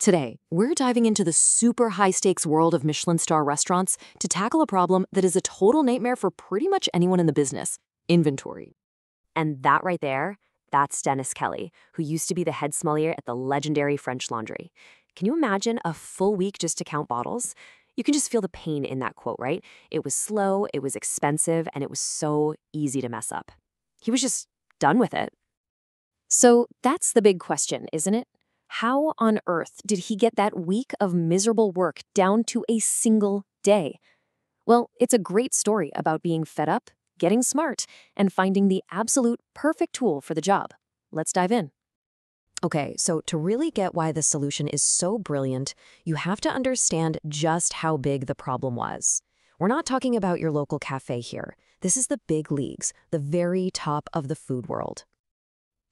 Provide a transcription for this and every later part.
Today, we're diving into the super high-stakes world of Michelin star restaurants to tackle a problem that is a total nightmare for pretty much anyone in the business: inventory. And that right there, that's Dennis Kelly, who used to be the head sommelier at the legendary French Laundry. Can you imagine a full week just to count bottles? You can just feel the pain in that quote, right? It was slow, it was expensive, and it was so easy to mess up. He was just done with it. So that's the big question, isn't it? How on earth did he get that week of miserable work down to a single day? Well, it's a great story about being fed up, getting smart, and finding the absolute perfect tool for the job. Let's dive in. Okay, so to really get why the solution is so brilliant, you have to understand just how big the problem was. We're not talking about your local cafe here. This is the big leagues, the very top of the food world.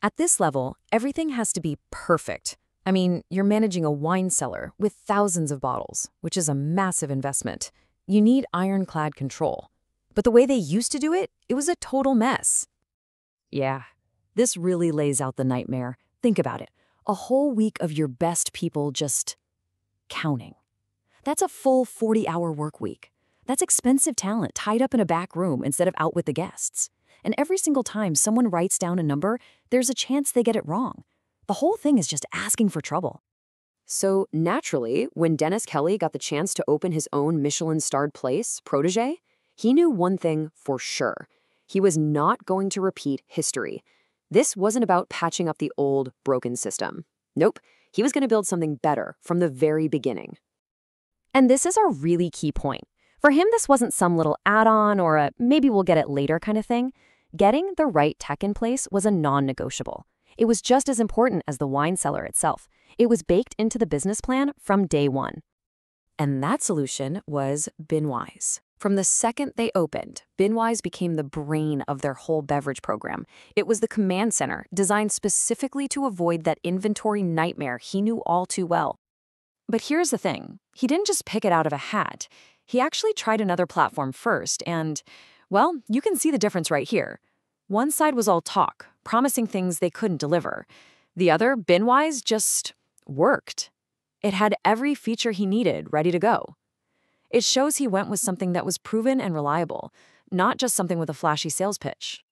At this level, everything has to be perfect. I mean, you're managing a wine cellar with thousands of bottles, which is a massive investment. You need ironclad control. But the way they used to do it, it was a total mess. Yeah, this really lays out the nightmare. Think about it. A whole week of your best people just counting. That's a full 40-hour work week. That's expensive talent tied up in a back room instead of out with the guests. And every single time someone writes down a number, there's a chance they get it wrong. The whole thing is just asking for trouble. So naturally, when Dennis Kelly got the chance to open his own Michelin-starred place, Protege, he knew one thing for sure. He was not going to repeat history. This wasn't about patching up the old, broken system. Nope, he was going to build something better from the very beginning. And this is a really key point. For him, this wasn't some little add-on or a maybe we'll get it later kind of thing. Getting the right tech in place was a non-negotiable. It was just as important as the wine cellar itself. It was baked into the business plan from day one. And that solution was BinWise. From the second they opened, BinWise became the brain of their whole beverage program. It was the command center designed specifically to avoid that inventory nightmare he knew all too well. But here's the thing. He didn't just pick it out of a hat. He actually tried another platform first, and, well, you can see the difference right here. One side was all talk, promising things they couldn't deliver. The other, BinWise, just worked. It had every feature he needed ready to go. It shows he went with something that was proven and reliable, not just something with a flashy sales pitch.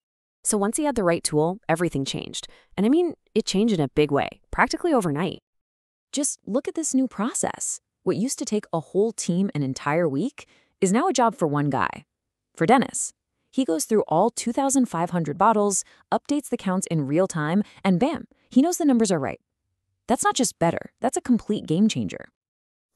So once he had the right tool, everything changed. And I mean, it changed in a big way, practically overnight. Just look at this new process. What used to take a whole team an entire week is now a job for one guy. For Dennis, he goes through all 2,500 bottles, updates the counts in real time, and bam, he knows the numbers are right. That's not just better, that's a complete game changer.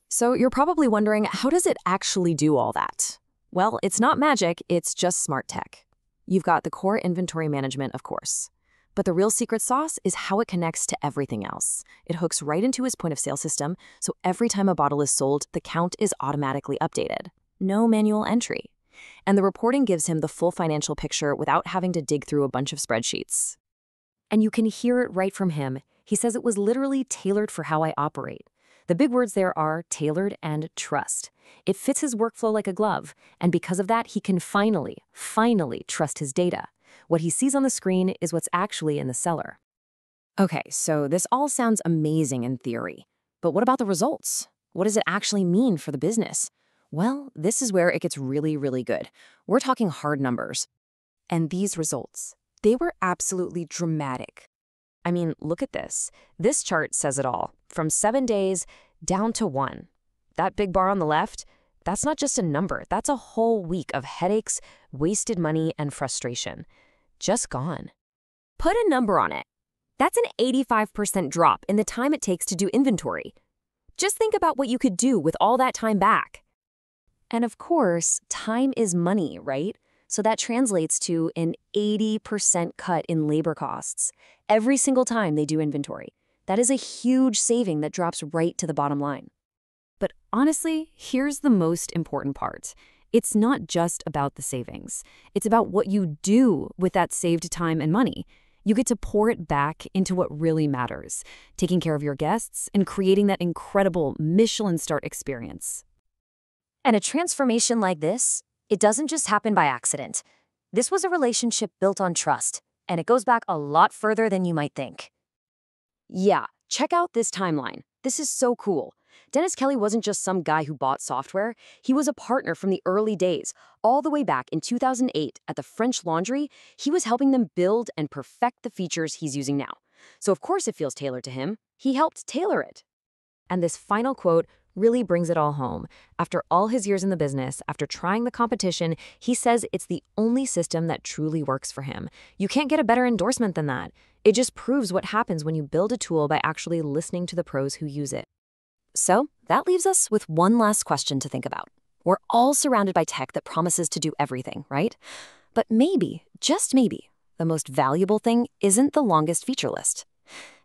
So you're probably wondering, how does it actually do all that? Well, it's not magic, it's just smart tech. You've got the core inventory management, of course. But the real secret sauce is how it connects to everything else. It hooks right into his point of sale system, so every time a bottle is sold, the count is automatically updated. No manual entry. And the reporting gives him the full financial picture without having to dig through a bunch of spreadsheets. And you can hear it right from him. He says it was literally tailored for how I operate. The big words there are tailored and trust. It fits his workflow like a glove, and because of that, he can finally trust his data. What he sees on the screen is what's actually in the cellar. Okay, so this all sounds amazing in theory. But what about the results? What does it actually mean for the business? Well, this is where it gets really, really good. We're talking hard numbers. And these results, they were absolutely dramatic. I mean, look at this. This chart says it all. From 7 days down to 1. That big bar on the left, that's not just a number. That's a whole week of headaches, wasted money, and frustration. Just gone. Put a number on it. That's an 85% drop in the time it takes to do inventory. Just think about what you could do with all that time back. And of course, time is money, right? So that translates to an 80% cut in labor costs every single time they do inventory. That is a huge saving that drops right to the bottom line. But honestly, here's the most important part. It's not just about the savings. It's about what you do with that saved time and money. You get to pour it back into what really matters, taking care of your guests and creating that incredible Michelin-star experience. And a transformation like this, it doesn't just happen by accident. This was a relationship built on trust, and it goes back a lot further than you might think. Yeah, check out this timeline. This is so cool. Dennis Kelly wasn't just some guy who bought software. He was a partner from the early days. All the way back in 2008 at the French Laundry, he was helping them build and perfect the features he's using now. So of course it feels tailored to him. He helped tailor it. And this final quote really brings it all home. After all his years in the business, after trying the competition, he says it's the only system that truly works for him. You can't get a better endorsement than that. It just proves what happens when you build a tool by actually listening to the pros who use it. So that leaves us with one last question to think about. We're all surrounded by tech that promises to do everything, right? But maybe, just maybe, the most valuable thing isn't the longest feature list.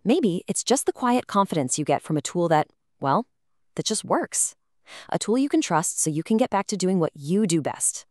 Maybe it's just the quiet confidence you get from a tool that, well, that just works. A tool you can trust so you can get back to doing what you do best.